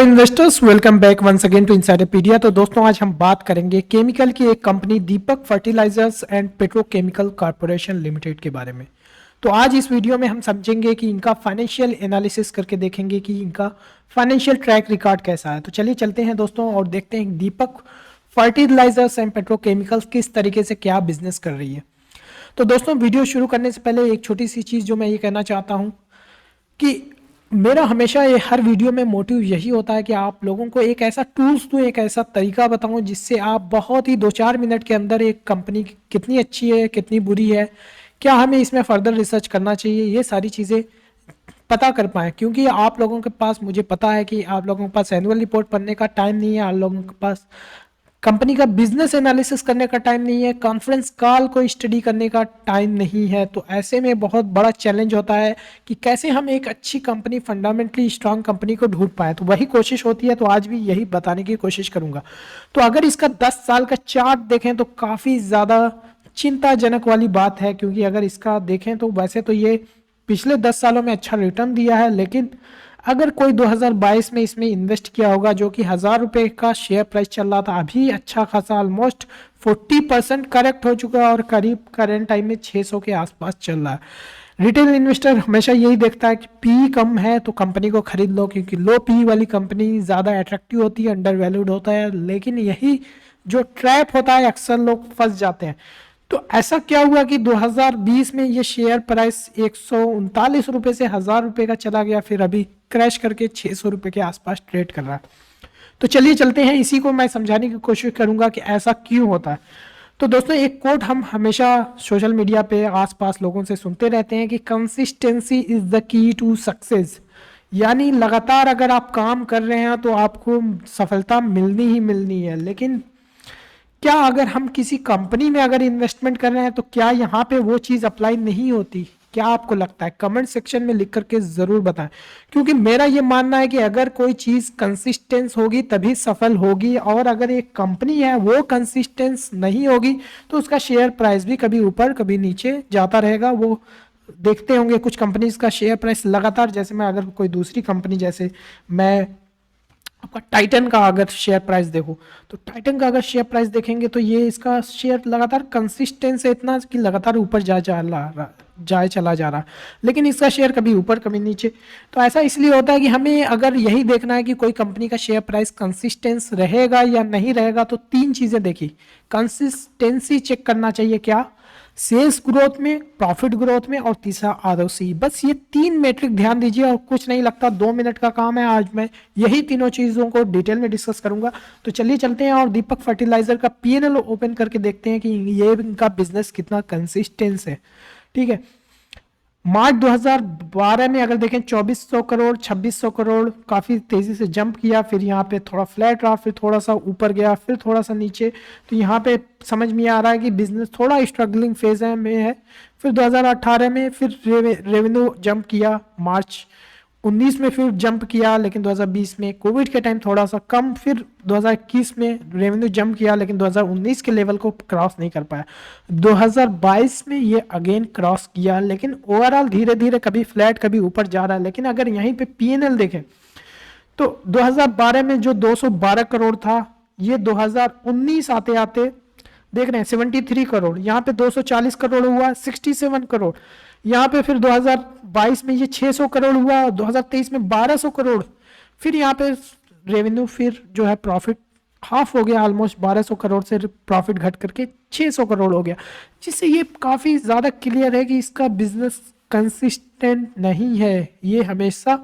Investors, welcome back once again to Insiderpedia. तो दोस्तों, आज हम बात करेंगे केमिकल की एक company Deepak fertilisers and petrochemical corporation limited के बारे में। तो आज इस वीडियो में हम समझेंगे कि इनका फाइनेंशियल एनालिसिस करके देखेंगे कि इनका फाइनेंशियल ट्रैक रिकॉर्ड कैसा है। तो चलिए चलते हैं दोस्तों और देखते हैं दीपक फर्टिलाइजर्स एंड पेट्रोकेमिकल्स किस तरीके से क्या बिजनेस कर रही है। तो दोस्तों, वीडियो शुरू करने से पहले एक छोटी सी चीज़ जो मैं ये कहना चाहता हूँ कि मेरा हमेशा ये हर वीडियो में मोटिव यही होता है कि आप लोगों को एक ऐसा टूल्स दूं, एक ऐसा तरीका बताऊं जिससे आप बहुत ही 2-4 मिनट के अंदर एक कंपनी कितनी अच्छी है, कितनी बुरी है, क्या हमें इसमें फर्दर रिसर्च करना चाहिए, ये सारी चीज़ें पता कर पाएँ। क्योंकि आप लोगों के पास, मुझे पता है कि आप लोगों के पास एनुअल रिपोर्ट पढ़ने का टाइम नहीं है, आप लोगों के पास कंपनी का बिजनेस एनालिसिस करने का टाइम नहीं है, कॉन्फ्रेंस कॉल को स्टडी करने का टाइम नहीं है। तो ऐसे में बहुत बड़ा चैलेंज होता है कि कैसे हम एक अच्छी कंपनी, फंडामेंटली स्ट्रांग कंपनी को ढूंढ पाए। तो वही कोशिश होती है, तो आज भी यही बताने की कोशिश करूंगा। तो अगर इसका 10 साल का चार्ट देखें तो काफ़ी ज़्यादा चिंताजनक वाली बात है, क्योंकि अगर इसका देखें तो वैसे तो ये पिछले 10 सालों में अच्छा रिटर्न दिया है, लेकिन अगर कोई 2022 में इसमें इन्वेस्ट किया होगा जो कि 1000 रुपये का शेयर प्राइस चल रहा था, अभी अच्छा खासा ऑलमोस्ट 40% करेक्ट हो चुका है और करीब करंट टाइम में 600 के आसपास चल रहा है। रिटेल इन्वेस्टर हमेशा यही देखता है कि पी कम है तो कंपनी को खरीद लो, क्योंकि लो पी वाली कंपनी ज़्यादा अट्रैक्टिव होती है, अंडर वैल्यूड होता है। लेकिन यही जो ट्रैप होता है, अक्सर लोग फंस जाते हैं। तो ऐसा क्या हुआ कि 2020 में ये शेयर प्राइस 139 रुपये से 1000 रुपये का चला गया, फिर अभी क्रैश करके 600 रुपये के आसपास ट्रेड कर रहा है। तो चलिए चलते हैं, इसी को मैं समझाने की कोशिश करूंगा कि ऐसा क्यों होता है। तो दोस्तों, एक कोट हम हमेशा सोशल मीडिया पे आसपास लोगों से सुनते रहते हैं कि consistency is the key to success. यानी लगातार अगर आप काम कर रहे हैं तो आपको सफलता मिलनी ही मिलनी है। लेकिन क्या अगर हम किसी कंपनी में अगर इन्वेस्टमेंट कर रहे हैं तो क्या यहाँ पे वो चीज़ अप्लाई नहीं होती? क्या आपको लगता है? कमेंट सेक्शन में लिख करके ज़रूर बताएं, क्योंकि मेरा ये मानना है कि अगर कोई चीज़ कंसिस्टेंस होगी तभी सफल होगी, और अगर एक कंपनी है वो कंसिस्टेंस नहीं होगी तो उसका शेयर प्राइस भी कभी ऊपर कभी नीचे जाता रहेगा। वो देखते होंगे कुछ कंपनीज का शेयर प्राइस लगातार, जैसे मैं अगर कोई दूसरी कंपनी, जैसे मैं आपका टाइटन का अगर शेयर प्राइस देखो, तो टाइटन का अगर शेयर प्राइस देखेंगे तो ये इसका शेयर लगातार कंसिस्टेंस है इतना कि लगातार ऊपर जाए चला जा रहा, लेकिन इसका शेयर कभी ऊपर कभी नीचे। तो ऐसा इसलिए होता है कि हमें अगर यही देखना है कि कोई कंपनी का शेयर प्राइस कंसिस्टेंस रहेगा या नहीं रहेगा, तो 3 चीज़ें देखी। कंसिस्टेंसी चेक करना चाहिए, क्या सेल्स ग्रोथ में, प्रॉफिट ग्रोथ में, और तीसरा आरओसी। बस ये 3 मेट्रिक ध्यान दीजिए और कुछ नहीं लगता, 2 मिनट का काम है। आज मैं यही तीनों चीज़ों को डिटेल में डिस्कस करूंगा। तो चलिए चलते हैं और दीपक फर्टिलाइजर का पीएनएल ओपन करके देखते हैं कि ये इनका बिजनेस कितना कंसिस्टेंस है। ठीक है, मार्च 2012 में अगर देखें 2400 करोड़, 2600 करोड़, काफ़ी तेज़ी से जंप किया, फिर यहाँ पे थोड़ा फ्लैट रहा, फिर थोड़ा सा ऊपर गया, फिर थोड़ा सा नीचे। तो यहाँ पे समझ में आ रहा है कि बिजनेस थोड़ा स्ट्रगलिंग फेज में है। फिर 2018 में फिर रेवेन्यू जंप किया, मार्च 19 में फिर जंप किया, लेकिन 2020 में कोविड के टाइम थोड़ा सा कम, फिर 2021 में रेवेन्यू जंप किया, लेकिन 2019 के लेवल को क्रॉस नहीं कर पाया। 2022 में ये अगेन क्रॉस किया, लेकिन ओवरऑल धीरे धीरे कभी फ्लैट कभी ऊपर जा रहा है। लेकिन अगर यहीं पे पीएनएल देखें तो 2012 में जो 212 करोड़ था, ये 2019 आते आते देख रहे हैं 73 करोड़, यहाँ पे 240 करोड़ हुआ, 67 करोड़, यहाँ पे फिर 2022 में ये 600 करोड़ हुआ, 2023 में 1200 करोड़, फिर यहाँ पे रेवेन्यू फिर जो है प्रॉफिट हाफ हो गया, ऑलमोस्ट 1200 करोड़ से प्रॉफिट घट करके 600 करोड़ हो गया। जिससे ये काफ़ी ज़्यादा क्लियर है कि इसका बिजनेस कंसिस्टेंट नहीं है, ये हमेशा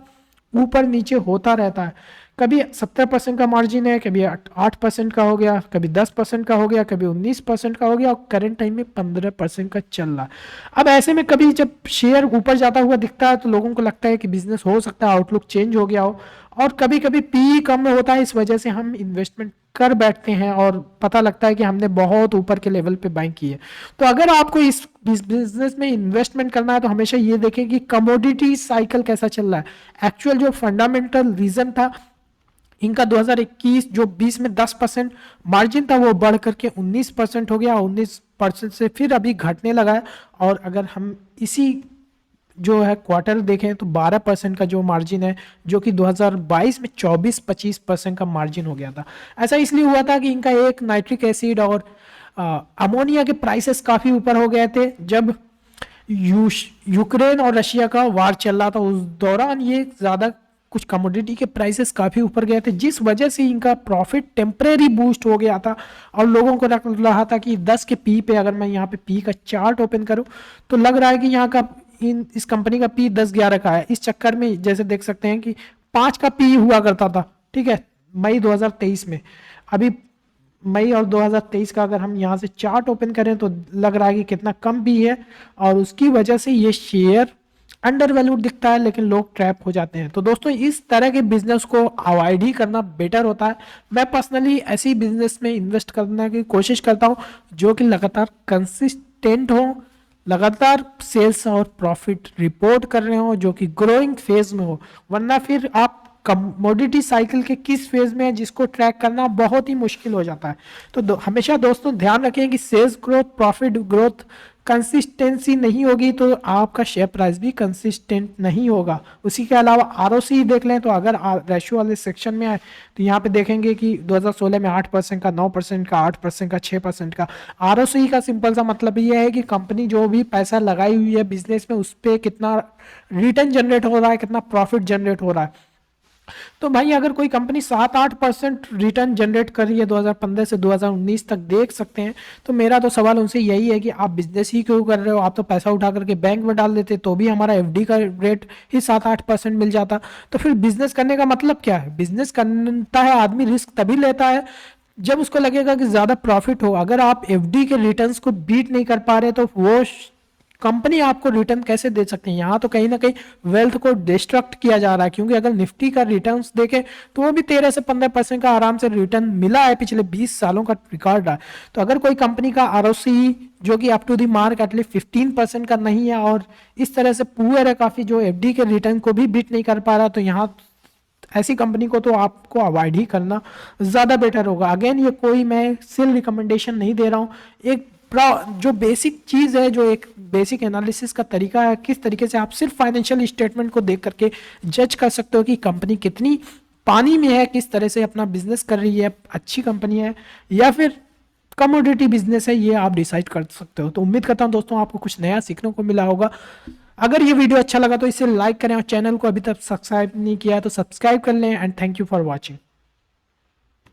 ऊपर नीचे होता रहता है। कभी 70% का मार्जिन है, कभी 8% का हो गया, कभी 10% का हो गया, कभी 19% का हो गया, और करंट टाइम में 15% का चल रहा है। अब ऐसे में कभी जब शेयर ऊपर जाता हुआ दिखता है तो लोगों को लगता है कि बिजनेस हो सकता है आउटलुक चेंज हो गया हो, और कभी कभी पी कम होता है, इस वजह से हम इन्वेस्टमेंट कर बैठते हैं और पता लगता है कि हमने बहुत ऊपर के लेवल पे बाइंग की है। तो अगर आपको इस बिजनेस में इन्वेस्टमेंट करना है तो हमेशा ये देखें कि कमोडिटी साइकिल कैसा चल रहा है। एक्चुअल जो फंडामेंटल रीजन था इनका 2021 जो 20 में 10% मार्जिन था वो बढ़ करके 19% हो गया, 19% से फिर अभी घटने लगा है। और अगर हम इसी जो है क्वार्टर देखें तो 12% का जो मार्जिन है, जो कि 2022 में 24-25% का मार्जिन हो गया था। ऐसा इसलिए हुआ था कि इनका एक नाइट्रिक एसिड और अमोनिया के प्राइसेस काफ़ी ऊपर हो गए थे। जब यूक्रेन और रशिया का वार चल रहा था उस दौरान ये ज़्यादा कुछ कमोडिटी के प्राइसेस काफ़ी ऊपर गए थे, जिस वजह से इनका प्रॉफिट टेम्परेरी बूस्ट हो गया था। और लोगों को लग रहा था कि 10 के पी पे, अगर मैं यहाँ पे पी का चार्ट ओपन करूँ तो लग रहा है कि यहाँ का इस कंपनी का पी 10-11 का है। इस चक्कर में जैसे देख सकते हैं कि 5 का पी हुआ करता था, ठीक है, मई 2023 में। अभी मई और 2023 का अगर हम यहाँ से चार्ट ओपन करें तो लग रहा है कि कितना कम भी है, और उसकी वजह से ये शेयर अंडर वैल्यूड दिखता है, लेकिन लोग ट्रैप हो जाते हैं। तो दोस्तों इस तरह के बिजनेस को अवॉइड ही करना बेटर होता है। मैं पर्सनली ऐसी बिजनेस में इन्वेस्ट करने की कोशिश करता हूँ जो कि लगातार कंसिस्टेंट हो, लगातार सेल्स और प्रॉफिट रिपोर्ट कर रहे हो, जो कि ग्रोइंग फेज में हो। वरना फिर आप कमोडिटी साइकिल के किस फेज में है जिसको ट्रैक करना बहुत ही मुश्किल हो जाता है। तो हमेशा दोस्तों ध्यान रखें कि sales growth, profit growth consistency नहीं होगी तो आपका शेयर प्राइस भी कंसिस्टेंट नहीं होगा। उसी के अलावा आरओसी देख लें तो अगर रेशियो वाले सेक्शन में आए तो यहाँ पे देखेंगे कि 2016 में 8% का, 9% का, 8% का, 6% का। आरओसी का सिंपल सा मतलब ये है कि कंपनी जो भी पैसा लगाई हुई है बिजनेस में उस पर कितना रिटर्न जनरेट हो रहा है, कितना प्रॉफिट जनरेट हो रहा है। तो भाई अगर कोई कंपनी 7-8% रिटर्न जनरेट कर रही है 2015 से 2019 तक, देख सकते हैं, तो मेरा तो सवाल उनसे यही है कि आप बिजनेस ही क्यों कर रहे हो? आप तो पैसा उठा करके बैंक में डाल देते तो भी हमारा एफडी का रेट ही 7-8% मिल जाता। तो फिर बिजनेस करने का मतलब क्या है? बिजनेस करता है आदमी, रिस्क तभी लेता है जब उसको लगेगा कि ज्यादा प्रॉफिट हो। अगर आप एफडी के रिटर्न्स को बीट नहीं कर पा रहे तो वो कंपनी आपको रिटर्न कैसे दे सकते हैं? यहाँ तो कहीं ना कहीं वेल्थ को डिस्ट्रक्ट किया जा रहा है, क्योंकि अगर निफ्टी का रिटर्न्स देखें तो वो भी 13 से 15% का आराम से रिटर्न मिला है, पिछले 20 सालों का रिकॉर्ड है। तो अगर कोई कंपनी का आरओसी जो कि up to the mark at least 15% का नहीं है और इस तरह से पुअर है काफी, जो एफडी के रिटर्न को भी बीट नहीं कर पा रहा, तो यहाँ ऐसी कंपनी को तो आपको अवॉइड ही करना ज़्यादा बेटर होगा। अगेन ये कोई मैं सेल रिकमेंडेशन नहीं दे रहा हूँ, एक जो बेसिक चीज़ है, जो एक बेसिक एनालिसिस का तरीका है, किस तरीके से आप सिर्फ फाइनेंशियल स्टेटमेंट को देख करके जज कर सकते हो कि कंपनी कितनी पानी में है, किस तरह से अपना बिजनेस कर रही है, अच्छी कंपनी है या फिर कमोडिटी बिजनेस है, ये आप डिसाइड कर सकते हो। तो उम्मीद करता हूँ दोस्तों आपको कुछ नया सीखने को मिला होगा। अगर ये वीडियो अच्छा लगा तो इसे लाइक करें और चैनल को अभी तक सब्सक्राइब नहीं किया है तो सब्सक्राइब कर लें। And thank you for watching.